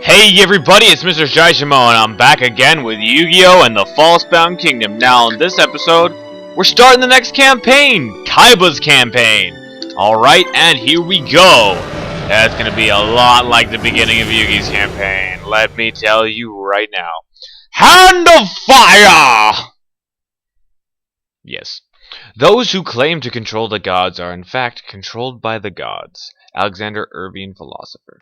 Hey everybody, it's MrShyshimo, and I'm back again with Yugioh and the Falsebound Kingdom. Now, in this episode, we're starting the next campaign, Kaiba's campaign. Alright, and here we go. That's gonna be a lot like the beginning of Yugi's campaign, let me tell you right now. Hand of Fire! Yes. Those who claim to control the gods are in fact controlled by the gods. Alexander Irving, philosopher.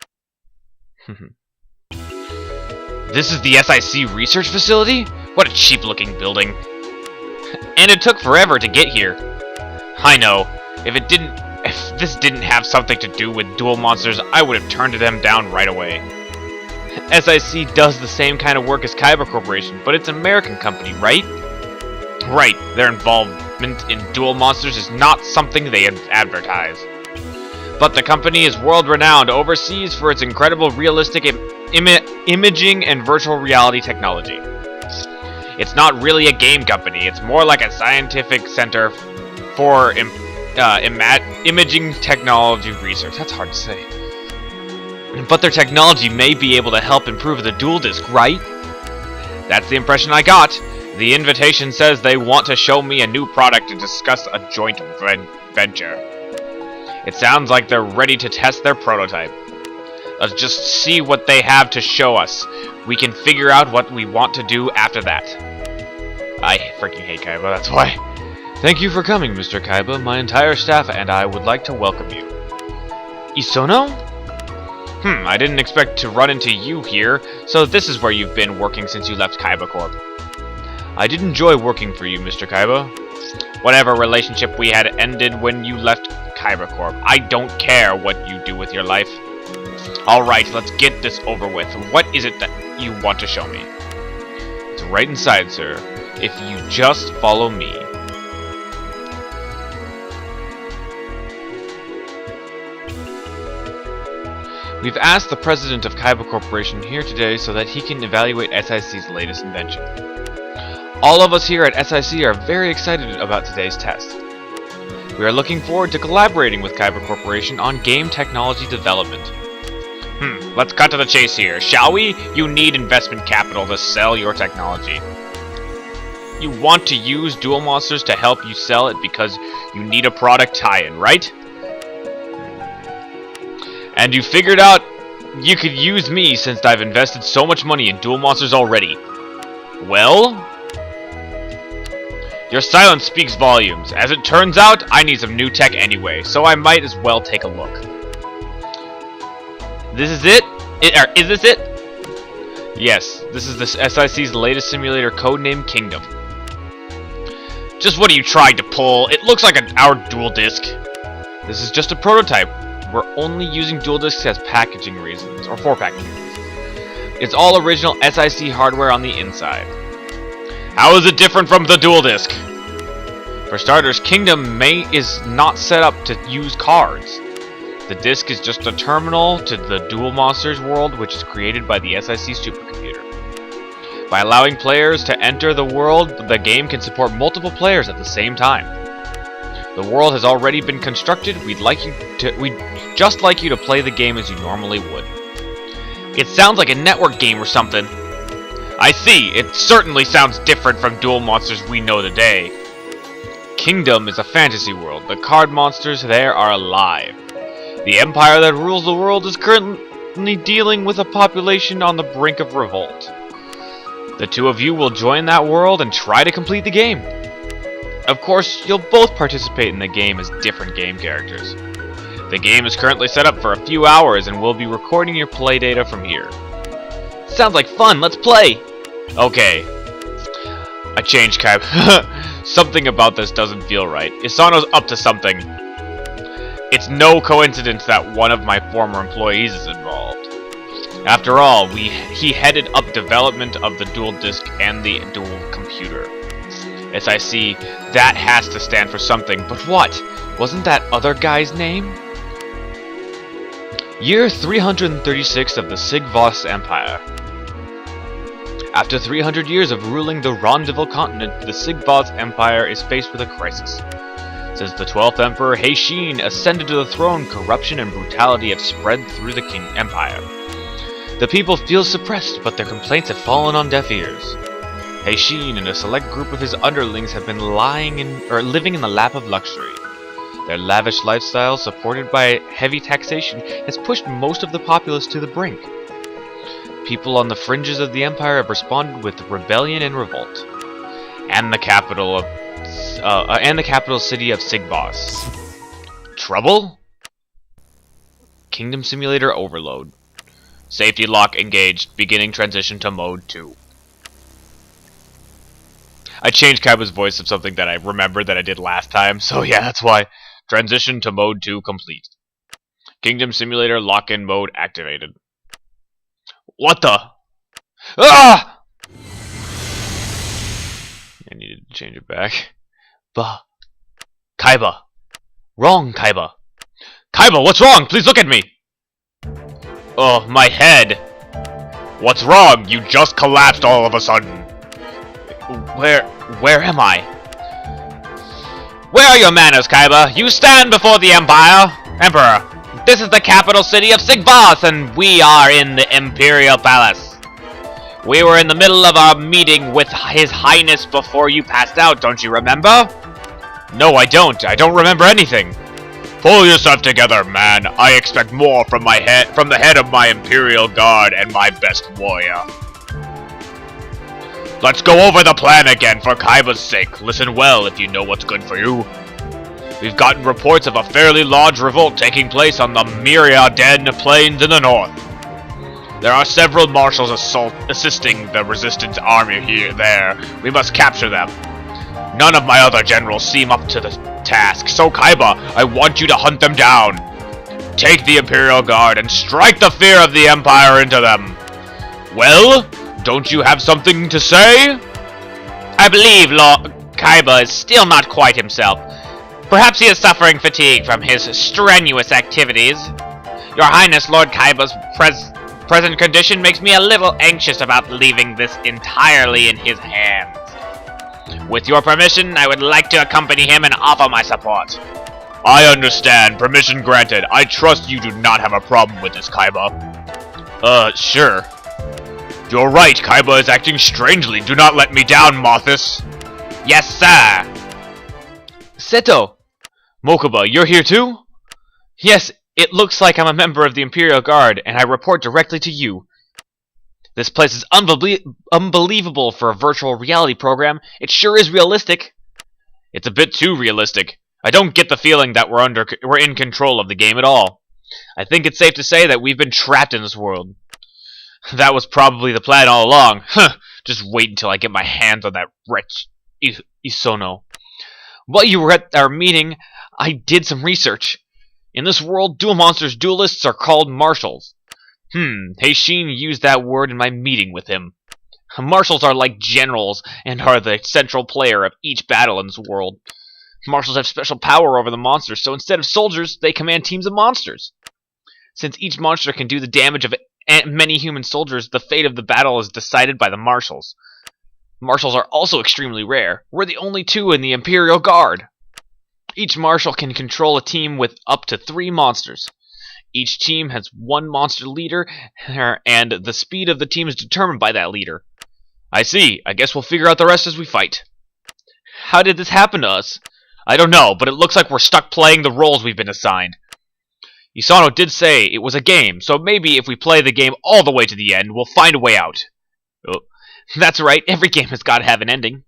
This is the SIC research facility? What a cheap-looking building. And it took forever to get here. I know. If this didn't have something to do with duel monsters, I would have turned them down right away. SIC does the same kind of work as Kaiba Corporation, but it's an American company, right? Right. Their involvement in duel monsters is not something they advertise. But the company is world-renowned overseas for its incredible realistic imaging and virtual reality technology. It's not really a game company, it's more like a scientific center for imaging technology research. That's hard to say. But their technology may be able to help improve the dual disc, right? That's the impression I got. The invitation says they want to show me a new product to discuss a joint venture. It sounds like they're ready to test their prototype. Let's just see what they have to show us. We can figure out what we want to do after that. I freaking hate Kaiba, that's why. Thank you for coming, Mr. Kaiba. My entire staff and I would like to welcome you. Isono? I didn't expect to run into you here, so this is where you've been working since you left Kaiba Corp. I did enjoy working for you, Mr. Kaiba. Whatever relationship we had ended when you left Kaiba Corp. I don't care what you do with your life. Alright, let's get this over with. What is it that you want to show me? It's right inside, sir. If you just follow me. We've asked the president of Kaiba Corporation here today so that he can evaluate SIC's latest invention. All of us here at SIC are very excited about today's test. We are looking forward to collaborating with Kaiba Corporation on game technology development. Let's cut to the chase here, shall we? You need investment capital to sell your technology. You want to use duel monsters to help you sell it because you need a product tie-in, right? And you figured out you could use me since I've invested so much money in duel monsters already. Well? Your silence speaks volumes. As it turns out, I need some new tech anyway, so I might as well take a look. This is it? Is this it? Yes, this is the SIC's latest simulator, codenamed Kingdom. Just what are you trying to pull? It looks like our dual disc. This is just a prototype. We're only using dual discs as packaging reasons, or for packaging reasons. It's all original SIC hardware on the inside. How is it different from the dual disc? For starters, Kingdom is not set up to use cards. The disc is just a terminal to the Duel Monsters world, which is created by the SIC supercomputer. By allowing players to enter the world, the game can support multiple players at the same time. The world has already been constructed. We'd just like you to play the game as you normally would. It sounds like a network game or something. I see. It certainly sounds different from Duel Monsters we know today. Kingdom is a fantasy world. The card monsters there are alive. The empire that rules the world is currently dealing with a population on the brink of revolt. The two of you will join that world and try to complete the game. Of course, you'll both participate in the game as different game characters. The game is currently set up for a few hours and we'll be recording your play data from here. Sounds like fun, let's play! Okay. I changed Kaiba. Something about this doesn't feel right. Isano's up to something. It's no coincidence that one of my former employees is involved. After all, he headed up development of the dual disc and the dual computer. SIC, that has to stand for something, but what? Wasn't that other guy's name? Year 336 of the Sigvoss Empire. After 300 years of ruling the Rendezvous continent, the Sigvoss Empire is faced with a crisis. Since the 12th Emperor Heishin ascended to the throne, corruption and brutality have spread through the empire. The people feel suppressed, but their complaints have fallen on deaf ears. Heishin and a select group of his underlings have been living in the lap of luxury. Their lavish lifestyle, supported by heavy taxation, has pushed most of the populace to the brink. People on the fringes of the empire have responded with rebellion and revolt. And the capital city of Sigbos. Trouble? Kingdom Simulator Overload. Safety lock engaged. Beginning transition to mode 2. I changed Kaiba's voice of something that I remembered that I did last time, so yeah, that's why. Transition to mode 2 complete. Kingdom Simulator lock-in mode activated. What the? Ah! I needed to change it back. Kaiba. Wrong, Kaiba. Kaiba, what's wrong? Please look at me. Oh, my head. What's wrong? You just collapsed all of a sudden. Where am I? Where are your manners, Kaiba? You stand before the Emperor. This is the capital city of Sigbos, and we are in the Imperial Palace. We were in the middle of our meeting with His Highness before you passed out, don't you remember? No, I don't. I don't remember anything. Pull yourself together, man. I expect more from the head of my Imperial Guard and my best warrior. Let's go over the plan again for Kaiba's sake. Listen well if you know what's good for you. We've gotten reports of a fairly large revolt taking place on the Myriaden Plains in the north. There are several marshals assisting the resistance army there. We must capture them. None of my other generals seem up to the task, so Kaiba, I want you to hunt them down. Take the Imperial Guard and strike the fear of the Empire into them. Well, don't you have something to say? I believe Lord Kaiba is still not quite himself. Perhaps he is suffering fatigue from his strenuous activities. Your Highness, Lord Kaiba's present condition makes me a little anxious about leaving this entirely in his hands. With your permission, I would like to accompany him and offer my support. I understand. Permission granted. I trust you do not have a problem with this, Kaiba. Sure. You're right, Kaiba is acting strangely. Do not let me down, Mothis. Yes, sir. Seto! Mokuba, you're here too? Yes, it looks like I'm a member of the Imperial Guard, and I report directly to you. This place is unbelievable for a virtual reality program. It sure is realistic. It's a bit too realistic. I don't get the feeling that we're in control of the game at all. I think it's safe to say that we've been trapped in this world. That was probably the plan all along. Huh. Just wait until I get my hands on that wretch Isono. While you were at our meeting, I did some research. In this world, Duel Monsters duelists are called marshals. Heishin used that word in my meeting with him. Marshals are like generals and are the central player of each battle in this world. Marshals have special power over the monsters, so instead of soldiers, they command teams of monsters. Since each monster can do the damage of many human soldiers, the fate of the battle is decided by the marshals. Marshals are also extremely rare. We're the only two in the Imperial Guard. Each marshal can control a team with up to 3 monsters. Each team has 1 monster leader, and the speed of the team is determined by that leader. I see. I guess we'll figure out the rest as we fight. How did this happen to us? I don't know, but it looks like we're stuck playing the roles we've been assigned. Isano did say it was a game, so maybe if we play the game all the way to the end, we'll find a way out. Oh, that's right, every game has got to have an ending.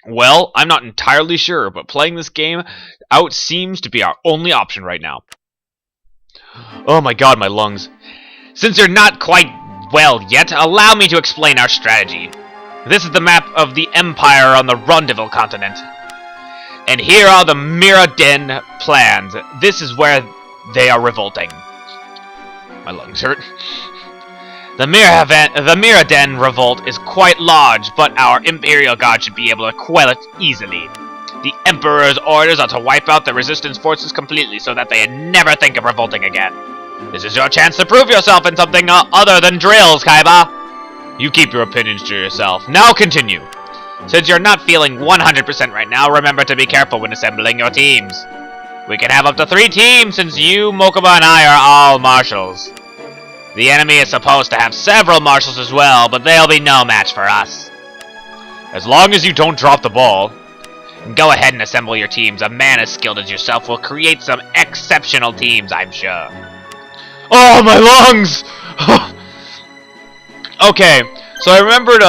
Well, I'm not entirely sure, but playing this game out seems to be our only option right now. Oh my god, my lungs. Since you're not quite well yet, allow me to explain our strategy. This is the map of the Empire on the Rendezvous continent. And here are the Myriaden plans. This is where they are revolting. My lungs hurt. The Myriaden revolt is quite large, but our Imperial Guard should be able to quell it easily. The Emperor's orders are to wipe out the resistance forces completely so that they never think of revolting again. This is your chance to prove yourself in something other than drills, Kaiba. You keep your opinions to yourself. Now continue. Since you're not feeling 100% right now, remember to be careful when assembling your teams. We can have up to 3 teams since you, Mokuba, and I are all marshals. The enemy is supposed to have several marshals as well, but they'll be no match for us. As long as you don't drop the ball. Go ahead and assemble your teams. A man as skilled as yourself will create some exceptional teams, I'm sure. Oh, my lungs! Okay, so I remembered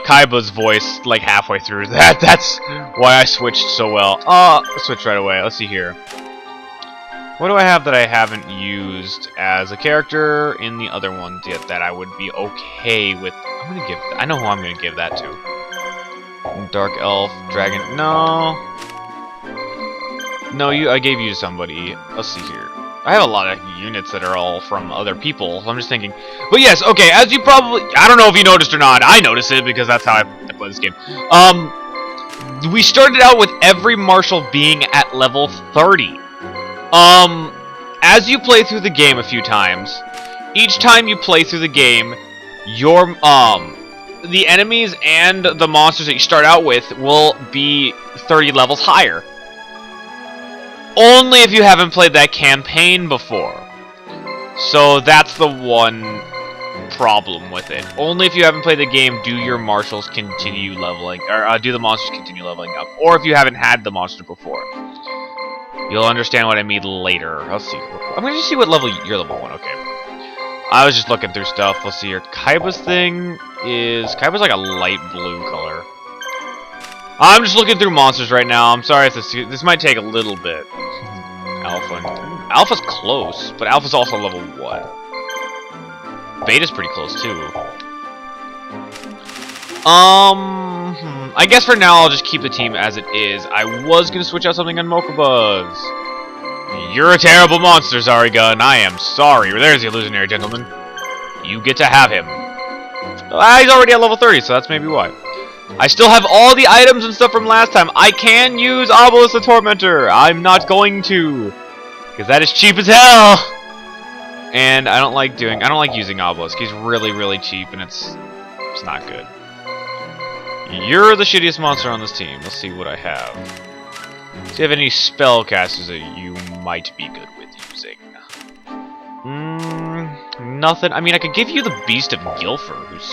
Kaiba's voice like halfway through that. That's why I switched so well. Switch right away. Let's see here. What do I have that I haven't used as a character in the other ones yet that I would be okay with? I'm gonna give. I know who I'm gonna give that to. Dark Elf, Dragon. No. No, I gave you to somebody. Let's see here. I have a lot of units that are all from other people, so I'm just thinking. But yes, okay, as you probably... I don't know if you noticed or not. I noticed it because that's how I play this game. We started out with every marshal being at level 30. As you play through the game a few times, each time you play through the game, your, the enemies and the monsters that you start out with will be 30 levels higher. Only if you haven't played that campaign before. So that's the one problem with it. Only if you haven't played the game do your marshals continue leveling, or do the monsters continue leveling up. Or if you haven't had the monster before. You'll understand what I mean later. Let's see. I'm gonna just see what level you're level 1. Okay. I was just looking through stuff. Let's see here. Kaiba's thing is... Kaiba's like a light blue color. I'm just looking through monsters right now. I'm sorry if this might take a little bit. Alpha. Alpha's close, but Alpha's also level 1. Beta's pretty close too. I guess for now I'll just keep the team as it is. I was gonna switch out something on Mokobuzz. You're a terrible monster, Zariga, I am sorry. There's the illusionary gentleman. You get to have him. He's already at level 30, so that's maybe why. I still have all the items and stuff from last time. I can use Obelisk the Tormentor. I'm not going to, because that is cheap as hell. And I don't like using Obelisk. He's really, really cheap, and it's not good. You're the shittiest monster on this team. Let's see what I have. Do you have any spellcasters that you might be good with using? Nothing. I mean, I could give you the Beast of Guilford, who's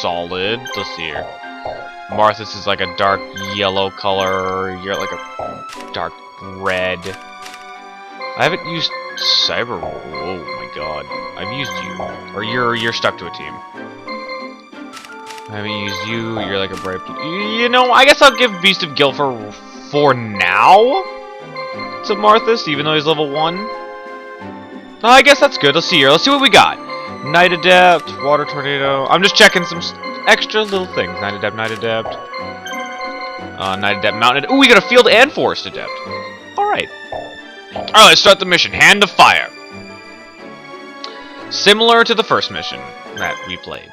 solid. Let's see here. Marthas is like a dark yellow color. You're like a dark red. I haven't used Cyber. Oh my god. I've used you. Or you're stuck to a team. I haven't used you. You're like a bright blue. You know, I guess I'll give Beast of Guilford for now to Marthas, even though he's level 1. I guess that's good. Let's see here. Let's see what we got. Night Adept, Water Tornado. I'm just checking some extra little things. Night Adept, Night Adept. Night Adept, Mountain Adept. Ooh, we got a Field and Forest Adept. Alright. Alright, let's start the mission. Hand of Fire. Similar to the first mission that we played.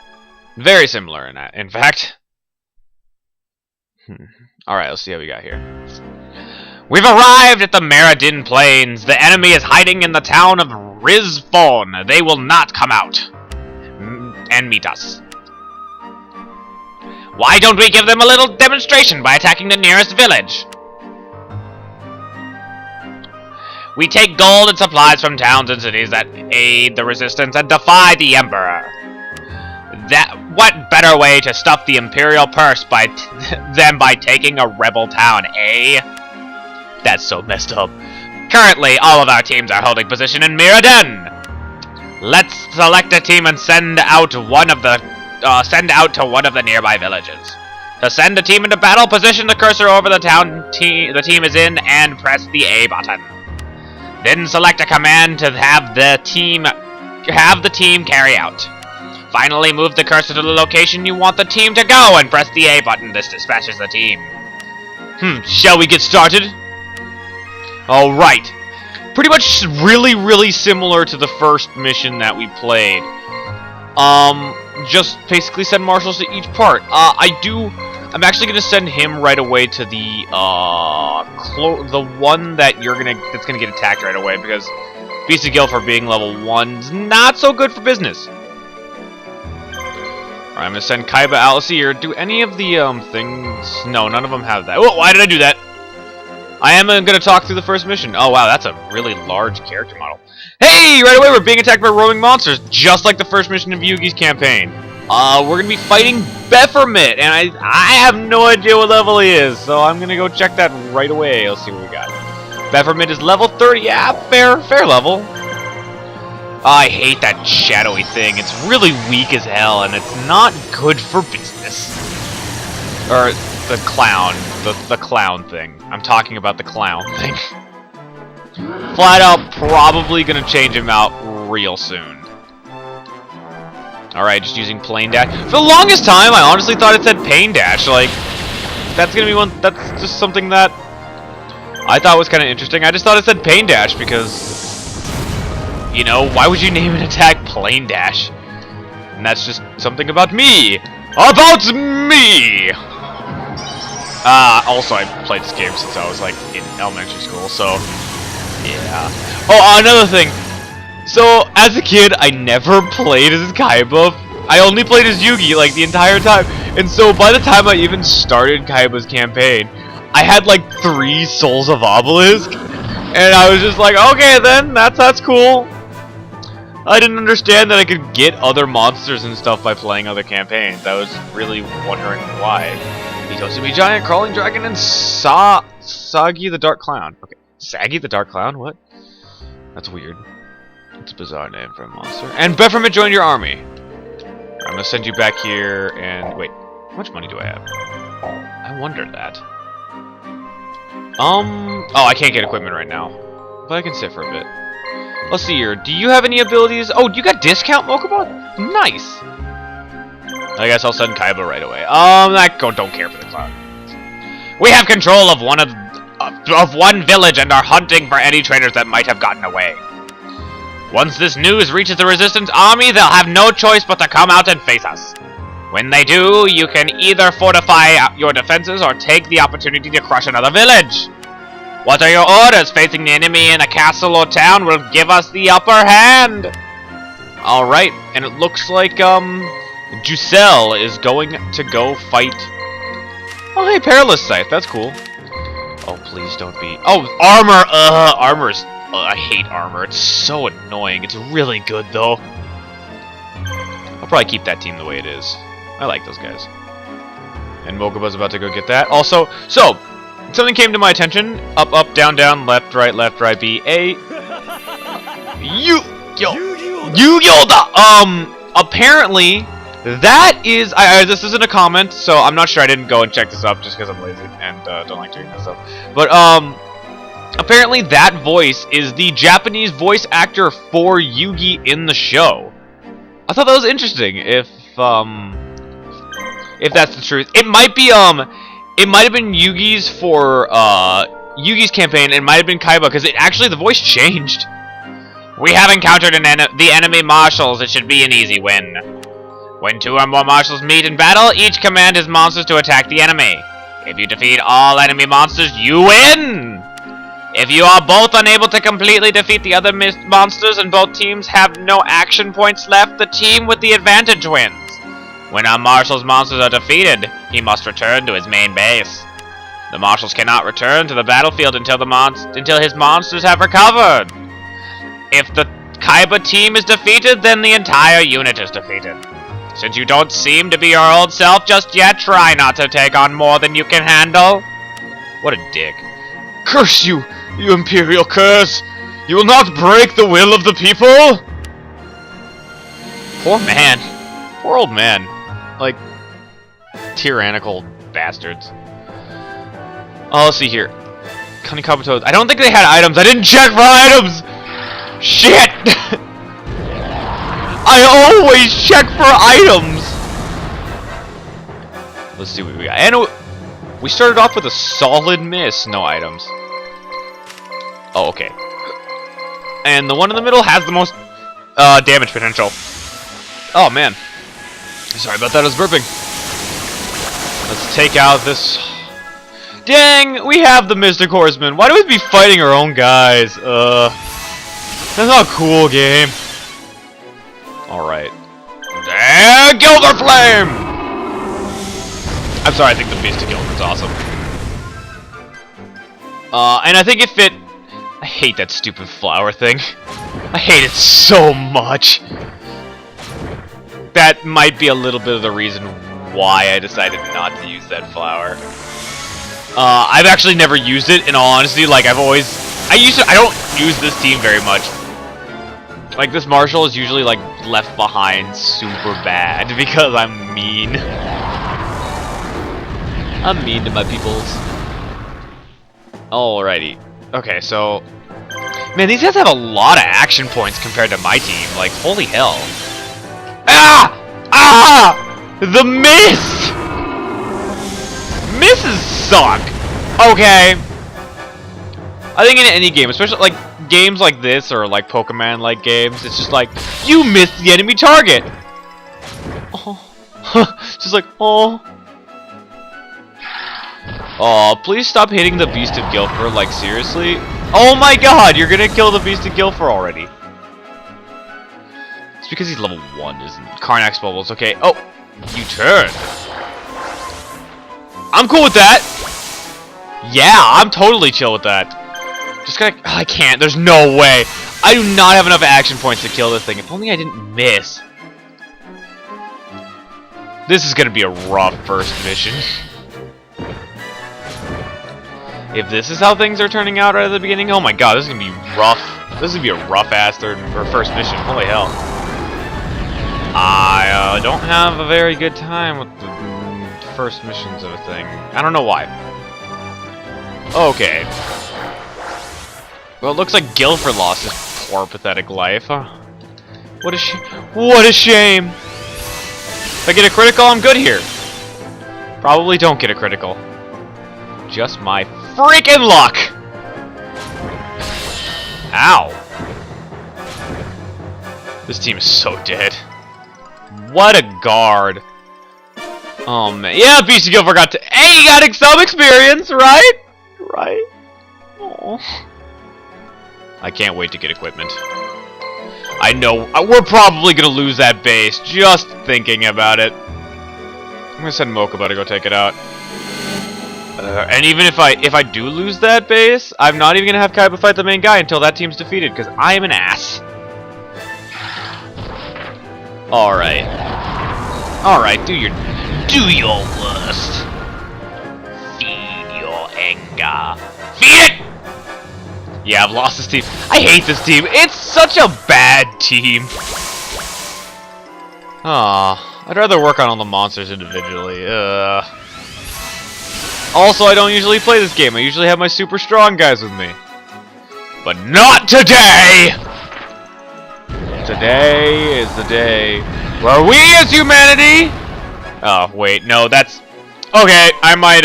Very similar in fact. Alright, let's see how we got here. We've arrived at the Meridin Plains. The enemy is hiding in the town of Rizphone. They will not come out and meet us. Why don't we give them a little demonstration by attacking the nearest village? We take gold and supplies from towns and cities that aid the resistance and defy the Emperor. What better way to stuff the Imperial purse than by taking a rebel town, eh? That's so messed up. Currently, all of our teams are holding position in Meridin. Let's select a team and send out to one of the nearby villages. To send a team into battle, position the cursor over the town the team is in and press the A button. Then select a command to have the team carry out. Finally, move the cursor to the location you want the team to go and press the A button. This dispatches the team. Shall we get started? Alright. Pretty much really, really similar to the first mission that we played. Just basically send marshals to each part. I'm actually gonna send him right away to the one that's gonna get attacked right away, because Beast of Guilford being level 1's not so good for business. Alright, I'm gonna send Kaiba out. Let's see here. Do any of the things? No, none of them have that. Oh, why did I do that? I am gonna talk through the first mission. Oh wow, that's a really large character model. Hey, right away we're being attacked by roaming monsters, just like the first mission of Yugi's campaign. We're gonna be fighting Bephermit, and I have no idea what level he is, so I'm gonna go check that right away. Let's see what we got. Bephermit is level 30. Yeah, fair level. I hate that shadowy thing. It's really weak as hell, and it's not good for business. Or the clown, the clown thing. I'm talking about the clown thing. Flat out, probably gonna change him out real soon. Alright, just using plain dash. For the longest time, I honestly thought it said pain dash. Like, that's gonna be one. That's just something that I thought was kind of interesting. I just thought it said pain dash because, you know, why would you name an attack plain dash? And that's just something about me. About me! Also, I played this game since I was, like, in elementary school, so, yeah. Oh, another thing. So, as a kid, I never played as Kaiba. I only played as Yugi, like, the entire time. And so, by the time I even started Kaiba's campaign, I had, like, 3 Souls of Obelisk. And I was just like, okay, then, that's cool. I didn't understand that I could get other monsters and stuff by playing other campaigns. I was really wondering why. Hitosumi Giant, Crawling Dragon, and Sagi the Dark Clown. Okay, Sagi the Dark Clown? What? That's weird. It's a bizarre name for a monster. And Bephermit joined your army. I'm gonna send you back here and... Wait, how much money do I have? I wondered that. Oh, I can't get equipment right now. But I can sit for a bit. Let's see here. Do you have any abilities? Oh, you got discount Mokobot? Nice. I guess I'll send Kaiba right away. Don't care for the clown. We have control of one village and are hunting for any traitors that might have gotten away. Once this news reaches the Resistance army, they'll have no choice but to come out and face us. When they do, you can either fortify your defenses or take the opportunity to crush another village. What are your orders? Facing the enemy in a castle or town will give us the upper hand. Alright, and it looks like, Giselle is going to go fight... Oh, hey, Perilous Scythe, that's cool. Oh, please don't be... Oh, armor! Armor's... I hate armor, it's so annoying. It's really good, though. I'll probably keep that team the way it is. I like those guys. And Mokuba's about to go get that. Also, so... Something came to my attention. Up, up, down, down, left, right, B, A. Yugioh! Apparently, that is... this isn't a comment, so I'm not sure. I didn't go and check this up just because I'm lazy and don't like doing this stuff. But, apparently that voice is the Japanese voice actor for Yugi in the show. I thought that was interesting, if that's the truth. It might be, it might have been Yugi's for, Yugi's campaign, it might have been Kaiba, because actually the voice changed. We have encountered the enemy marshals. It should be an easy win. When 2 or more marshals meet in battle, each command his monsters to attack the enemy. If you defeat all enemy monsters, you win! If you are both unable to completely defeat the other monsters and both teams have no action points left, the team with the advantage wins. When our marshal's monsters are defeated, he must return to his main base. The marshals cannot return to the battlefield until his monsters have recovered. If the Kaiba team is defeated, then the entire unit is defeated. Since you don't seem to be your old self just yet, try not to take on more than you can handle. What a dick. Curse you, you Imperial curse! You will not break the will of the people! Poor man. Poor old man. Like, tyrannical bastards. Oh, let's see here. Kanikabuto. I don't think they had items. I didn't check for items! Shit! I always check for items! Let's see what we got. And we started off with a solid miss. No items. Oh, okay. And the one in the middle has the most damage potential. Oh, man. Sorry about that, I was burping. Let's take out this... Dang! We have the Mystic Horseman. Why do we be fighting our own guys? That's not a cool game. Alright. Gilder Flame! I'm sorry, I think the Beast of Gilder's awesome. And I think it fit... I hate that stupid flower thing. I hate it so much. That might be a little bit of the reason why I decided not to use that flower. I've actually never used it, in all honesty. Like, I've always... I don't use this team very much. Like, this Marshall is usually, like, left behind super bad because I'm mean. I'm mean to my peoples. Alrighty. Okay, so... Man, these guys have a lot of action points compared to my team. Like, holy hell. Ah! Ah! The miss! Misses suck. Okay. I think in any game, especially like games like this or like Pokemon-like games, it's just like, you missed the enemy target. Oh. Just like, oh. Oh, please stop hitting the Beast of Guilford, like seriously? Oh my god, you're gonna kill the Beast of Guilford already. It's because he's level 1, isn't it? Carnax Bubbles, okay. Oh, you turn. I'm cool with that. Yeah, I'm totally chill with that. Just gotta... I can't, there's no way. I do not have enough action points to kill this thing. If only I didn't miss. This is gonna be a rough first mission. If this is how things are turning out right at the beginning, oh my god, this is gonna be rough. This is gonna be a rough-ass first mission. Holy hell. I don't have a very good time with the first missions of a thing. I don't know why. Okay. Well, it looks like Guilford lost his poor, pathetic life. Huh? What a what a shame. If I get a critical, I'm good here. Probably don't get a critical. Just my freaking luck! Ow. This team is so dead. What a guard. Oh man. Yeah, Beast of Guilford got to... Hey, you got some experience, right? Right? Aww. I can't wait to get equipment. I know we're probably gonna lose that base just thinking about it. I'm gonna send Mokuba to go take it out. And even if I do lose that base, I'm not even gonna have Kaiba fight the main guy until that team's defeated because I am an ass. All right, do your worst. Feed your anger. Feed it. Yeah, I've lost this team. I hate this team. It's such a bad team. Aw, I'd rather work on all the monsters individually. Also, I don't usually play this game. I usually have my super strong guys with me. But not today! Today is the day where we as humanity... Oh, wait, no, that's... Okay, I might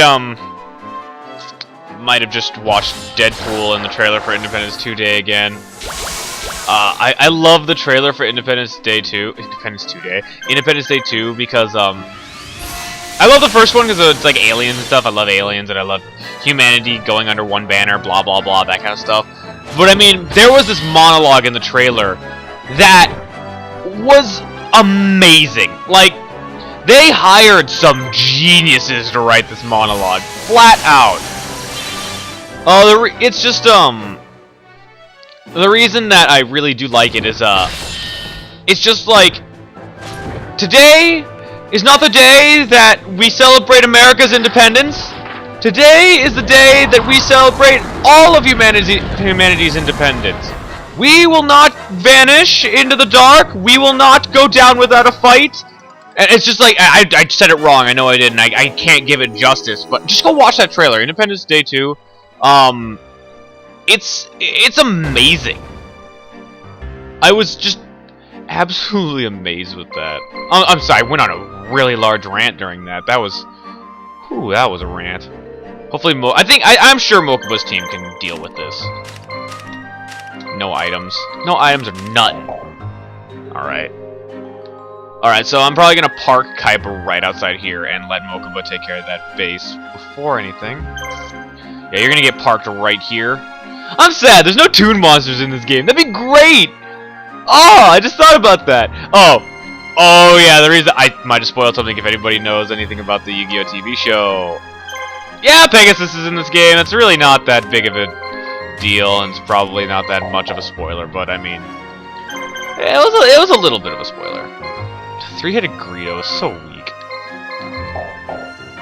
have just watched Deadpool and the trailer for Independence 2 Day again. I love the trailer for Independence Day 2... Independence Day 2 because, I love the first one because it's like aliens and stuff. I love aliens and I love humanity going under one banner, blah, blah, blah, that kind of stuff. But I mean, there was this monologue in the trailer that was amazing. Like, they hired some geniuses to write this monologue. Flat out. It's just, the reason that I really do like it is, it's just like, today is not the day that we celebrate America's independence. Today is the day that we celebrate all of humanity's independence. We will not vanish into the dark. We will not go down without a fight. And it's just like, I said it wrong. I know I didn't. I can't give it justice. But just go watch that trailer. Independence Day 2. It's amazing. I was just absolutely amazed with that. I'm sorry, I went on a really large rant during that. That was a rant. Hopefully, I'm sure Mokuba's team can deal with this. No items. No items are nothing. Alright. Alright, so I'm probably gonna park Kaiba right outside here and let Mokuba take care of that base before anything. Yeah, you're gonna get parked right here. I'm sad, there's no toon monsters in this game. That'd be great! Oh, I just thought about that. Oh yeah, the reason I might have spoiled something if anybody knows anything about the Yu-Gi-Oh TV show. Yeah, Pegasus is in this game. It's really not that big of a deal, and it's probably not that much of a spoiler, but I mean, it was a little bit of a spoiler. Three-headed Greedo is so weak.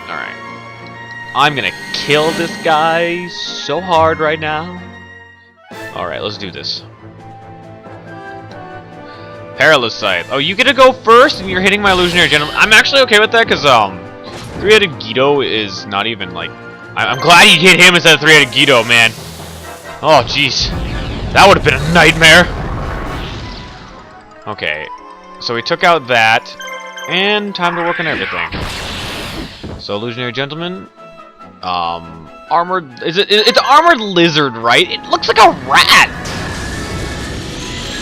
Alright. I'm gonna kill this guy so hard right now. Alright, let's do this. Perilous Scythe. Oh, you get to go first, and you're hitting my illusionary gentleman. I'm actually okay with that, because, three-headed Geedo is not even, like... I'm glad you hit him instead of three-headed Geedo, man. Oh, jeez. That would have been a nightmare. Okay. So we took out that, and time to work on everything. So, illusionary gentleman... armored... It's armored lizard, right? It looks like a rat!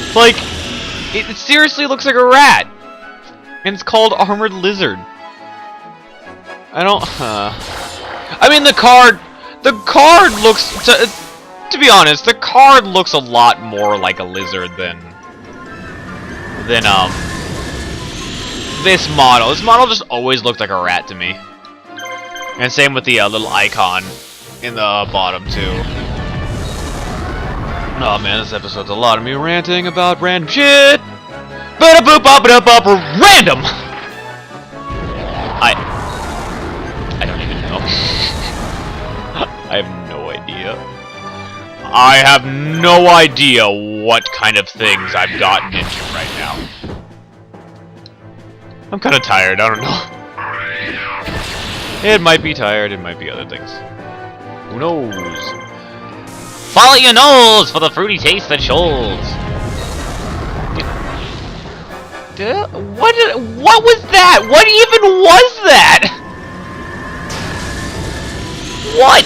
It's like... It seriously looks like a rat! And it's called armored lizard. I don't... I mean, the card looks... To be honest, the card looks a lot more like a lizard than this model. This model just always looked like a rat to me. And same with the little icon in the bottom, too. Oh man, this episode's a lot of me ranting about random shit. Random! I don't even know. I have no idea. I have no idea what kind of things I've gotten into right now. I'm kind of tired, I don't know. It might be tired, it might be other things. Who knows? Follow your nose for the fruity taste that shows. What was that? What even was that? What?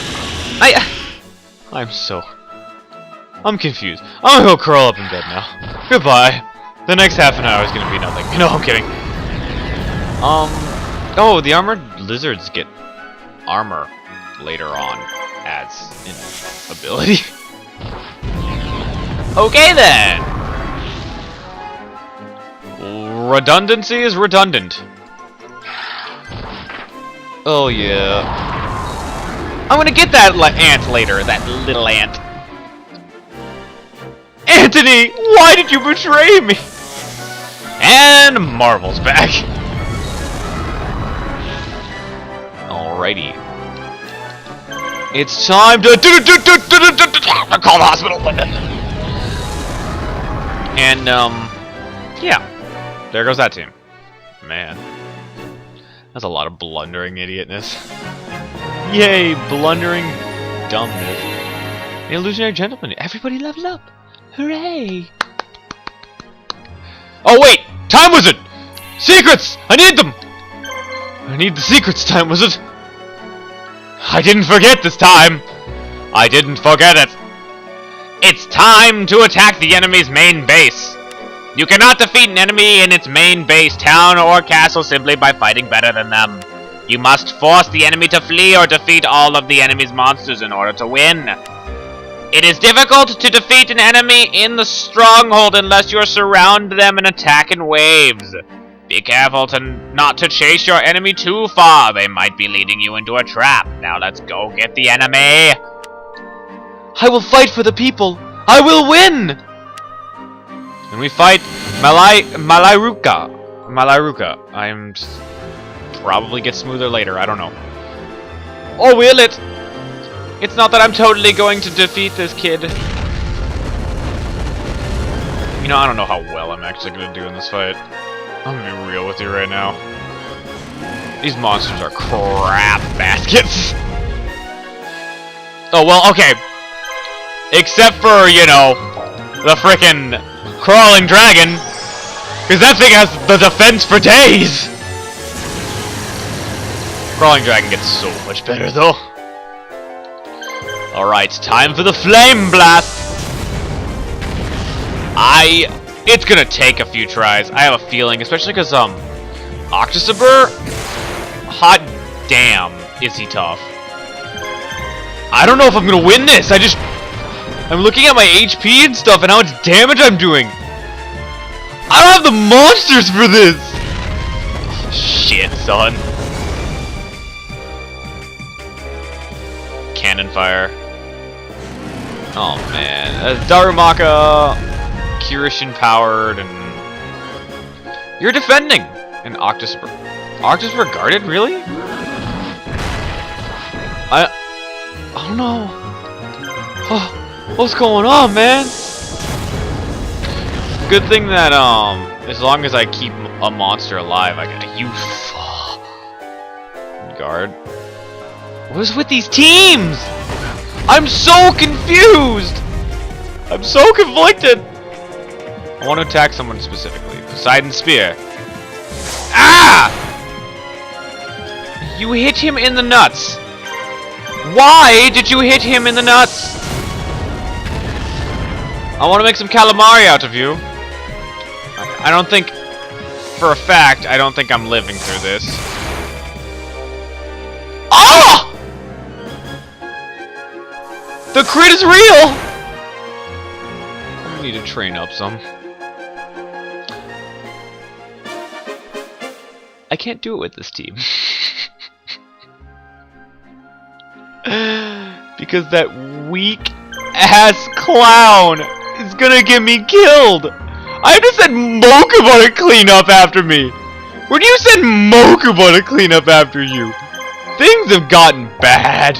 I'm confused. I'm gonna go curl up in bed now. Goodbye. The next half an hour is gonna be nothing. No, I'm kidding. Oh, the armored lizards get armor later on as an ability. Okay then. Redundancy is redundant. Oh yeah. I'm gonna get that ant later, that little ant. Anthony, why did you betray me? And Marvel's back. Alrighty. It's time to call the hospital. And yeah. There goes that team. Man. That's a lot of blundering idiotness. Yay, blundering dumbness. An illusionary gentleman. Everybody level up. Hooray! Oh wait! Time Wizard! Secrets! I need them! I need the secrets, Time Wizard! I didn't forget this time! I didn't forget it! It's time to attack the enemy's main base! You cannot defeat an enemy in its main base, town, or castle simply by fighting better than them. You must force the enemy to flee or defeat all of the enemy's monsters in order to win. It is difficult to defeat an enemy in the stronghold unless you surround them and attack in waves. Be careful not to chase your enemy too far. They might be leading you into a trap. Now let's go get the enemy. I will fight for the people. I will win! And we fight Malairuka. I'm probably get smoother later, I don't know. Or will it? It's not that I'm totally going to defeat this kid. You know, I don't know how well I'm actually gonna do in this fight. I'm gonna be real with you right now. These monsters are crap baskets. Oh, well, okay. Except for, you know, the frickin' crawling dragon. Because that thing has the defense for days. Crawling dragon gets so much better, though. Alright, time for the flame blast. It's gonna take a few tries. I have a feeling, especially because, Octosaber, hot damn, is he tough. I don't know if I'm gonna win this. I'm looking at my HP and stuff and how much damage I'm doing. I don't have the monsters for this. Oh, shit, son. cannon fire. Oh man, Darumaka, Kirishin powered, and you're defending an Octospur. Octospur guarded, really? I don't know. Oh, what's going on, man? Good thing that as long as I keep a monster alive, I get guard. What is with these teams? I'm so confused! I'm so conflicted! I want to attack someone specifically. Poseidon Spear. Ah! You hit him in the nuts. Why did you hit him in the nuts? I want to make some calamari out of you. I don't think, for a fact, I don't think I'm living through this. Oh! The crit is real! I need to train up some. I can't do it with this team. Because that weak-ass clown is gonna get me killed! I have to send Mokuba to clean up after me! Where do you send Mokuba to clean up after you? Things have gotten bad.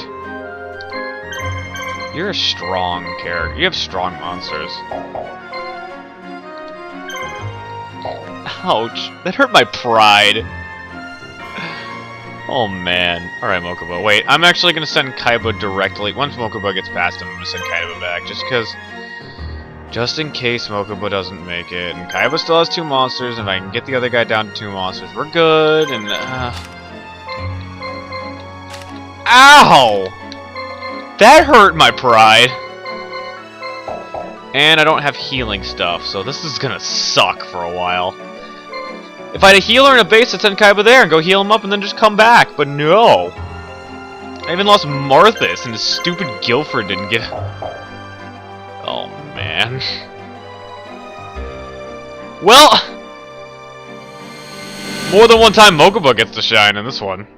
You're a strong character. You have strong monsters. Ouch. That hurt my pride. Oh man. Alright, Mokuba. Wait, I'm actually gonna send Kaiba directly. Once Mokuba gets past him, I'm gonna send Kaiba back. Just in case Mokuba doesn't make it. And Kaiba still has 2 monsters. And if I can get the other guy down to 2 monsters, we're good. And, ow! That hurt my pride. And I don't have healing stuff, so this is gonna suck for a while. If I had a healer and a base, I'd send Kaiba there and go heal him up and then just come back, but no! I even lost Marthas, and his stupid Guilford didn't get... Oh, man. Well... More than one time Mokuba gets to shine in this one.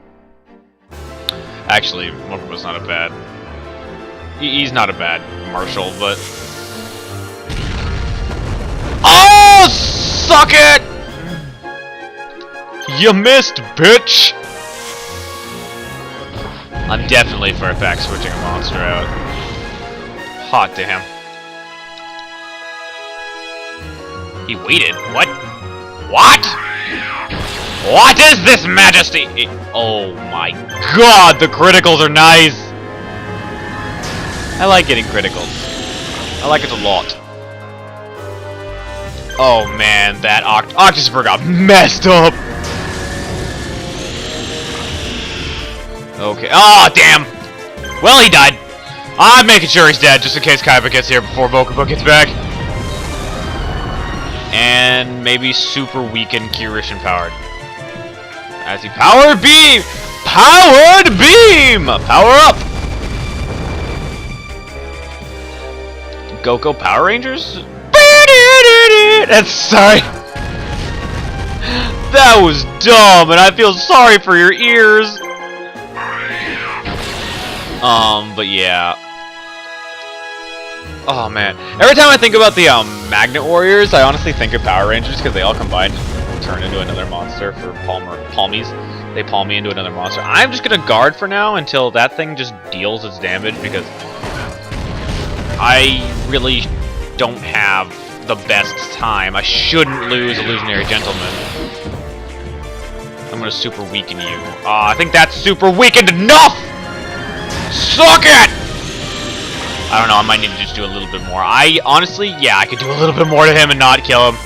Actually, Mokuba's not a bad... He's not a bad marshal, but... Oh! Suck it! You missed, bitch! I'm definitely for a fact switching a monster out. Hot damn. He waited. What? What? What is this, Majesty? Oh my god, the criticals are nice! I like getting criticals. I like it a lot. Oh man, that Octospur got messed up! Okay. Oh, damn! Well, he died. I'm making sure he's dead, just in case Kaiba gets here before Mokuba gets back. And maybe super weakened Kirishin powered. As he powered beam! Powered beam! Power up! Goku Power Rangers? That's sorry. That was dumb, and I feel sorry for your ears. But yeah. Oh man. Every time I think about the Magnet Warriors, I honestly think of Power Rangers because they all combine to turn into another monster for Palmies. They palm me into another monster. I'm just gonna guard for now until that thing just deals its damage because I really don't have the best time. I shouldn't lose Illusionary Gentleman. I'm gonna super weaken you. I think that's super weakened enough! Suck it! I don't know, I might need to just do a little bit more. Honestly, yeah, I could do a little bit more to him and not kill him.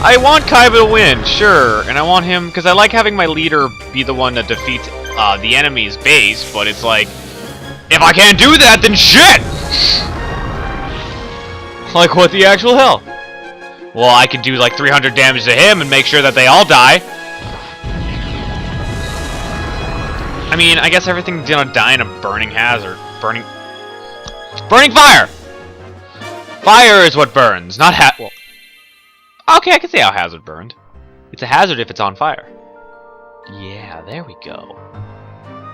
I want Kaiba to win, sure, and I want him, because I like having my leader be the one that defeats the enemy's base, but it's like, if I can't do that, then shit! Like, what the actual hell? Well, I could do like 300 damage to him and make sure that they all die. I mean, I guess everything's gonna die in a burning hazard. Burning fire! Fire is what burns, not well, okay, I can see how hazard burned. It's a hazard if it's on fire. Yeah, there we go.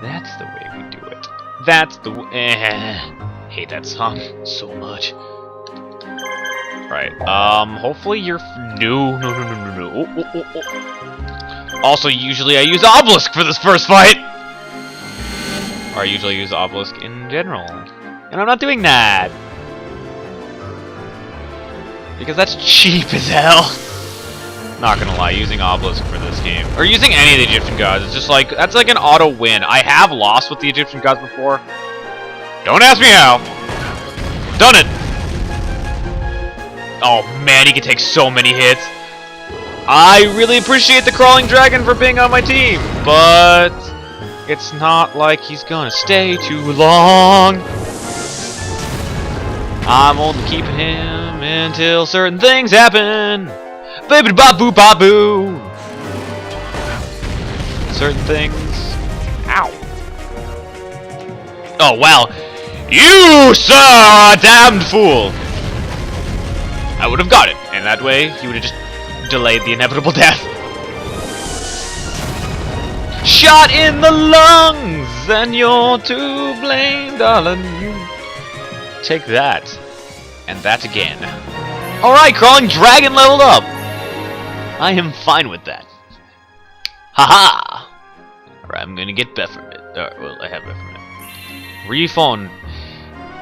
That's the way we do it. That's the way. Hate that song so much. Right. Hopefully you're. No. Oh. Also, usually I use Obelisk for this first fight. Or I usually use Obelisk in general. And I'm not doing that. Because that's cheap as hell. Not gonna lie, using Obelisk for this game, or using any of the Egyptian gods, it's just like, that's like an auto win. I have lost with the Egyptian gods before. Don't ask me how. Done it. Oh man, he can take so many hits. I really appreciate the crawling dragon for being on my team, but it's not like he's gonna stay too long. I'm only keeping him until certain things happen. Baby babu babu. Certain things. Ow. Oh wow. You sir are a damned fool. I would have got it, and that way he would have just delayed the inevitable death. Shot in the lungs, and you're to blame, darling. You take that, and that again. Alright, crawling dragon leveled up. I am fine with that. Haha! Alright, I'm gonna get Bephermit. Well, I have Bephermit. Refund.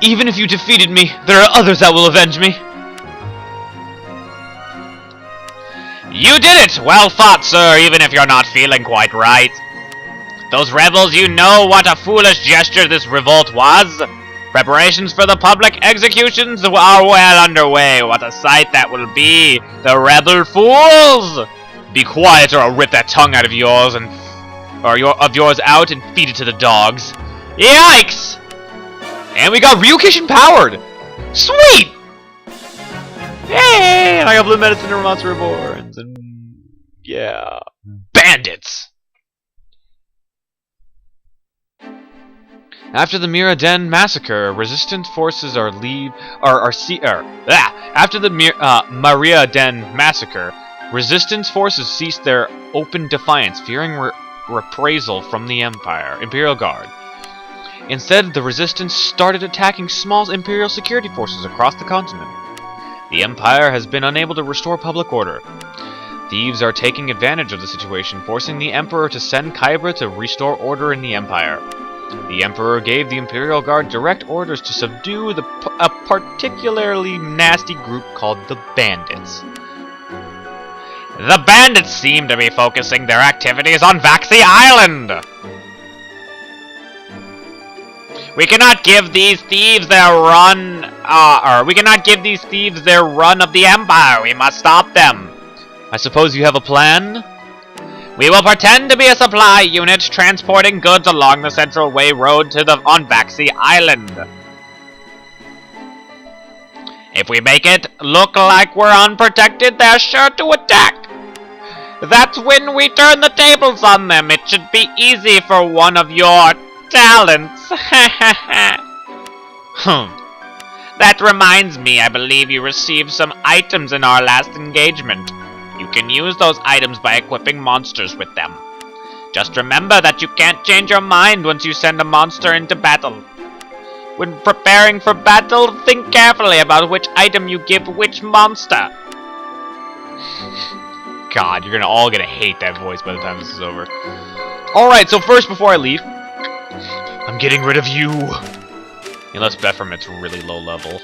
Even if you defeated me, there are others that will avenge me. You did it! Well thought, sir, even if you're not feeling quite right. Those rebels, you know what a foolish gesture this revolt was. Preparations for the public executions are well underway. What a sight that will be! The rebel fools! Be quiet, or I'll rip that tongue out of yours and yours out and feed it to the dogs. Yikes! And we got Ryukishin powered. Sweet! Yay! And I got blue medicine and monster reborns, and yeah, bandits. After the Miraden massacre, resistance forces are after the Miraden massacre, resistance forces ceased their open defiance, fearing reprisal from the Imperial Guard. Instead, the resistance started attacking small Imperial security forces across the continent. The Empire has been unable to restore public order. Thieves are taking advantage of the situation, forcing the Emperor to send Kaiba to restore order in the Empire. The Emperor gave the Imperial Guard direct orders to subdue a particularly nasty group called the Bandits. The Bandits seem to be focusing their activities on Vaxi Island! We cannot give these thieves their run of the Empire. We must stop them. I suppose you have a plan? We will pretend to be a supply unit transporting goods along the Central Way Road on Vaxi Island. If we make it look like we're unprotected, they're sure to attack. That's when we turn the tables on them. It should be easy for one of your talents. That reminds me, I believe you received some items in our last engagement. You can use those items by equipping monsters with them. Just remember that you can't change your mind once you send a monster into battle. When preparing for battle, think carefully about which item you give which monster. God, you're all gonna hate that voice by the time this is over. Alright, so first, before I leave, I'm getting rid of you. Unless Bephermit's really low level.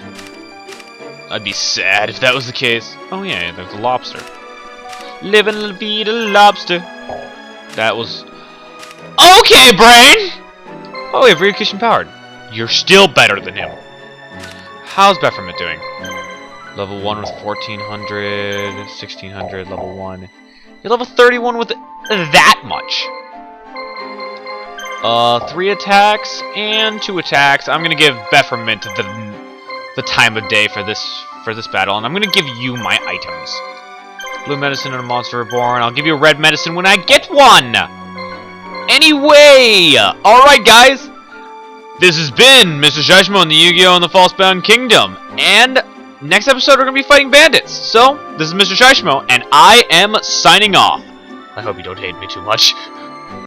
I'd be sad if that was the case. Oh yeah, there's a lobster. Living La Vida Lobster. That was... Okay, brain! Oh, we have Ryukishin powered. You're still better than him. How's Bephermit doing? Level 1 with 1400, 1600, level 1. You're level 31 with that much. 3 attacks and 2 attacks. I'm gonna give Bephermit the time of day for this battle, and I'm gonna give you my items. Blue medicine and a monster reborn. I'll give you a red medicine when I get one! Anyway! Alright guys! This has been MrShyshimo and the Yu-Gi-Oh! And the Falsebound Kingdom. And next episode we're going to be fighting bandits. So, this is MrShyshimo, and I am signing off. I hope you don't hate me too much.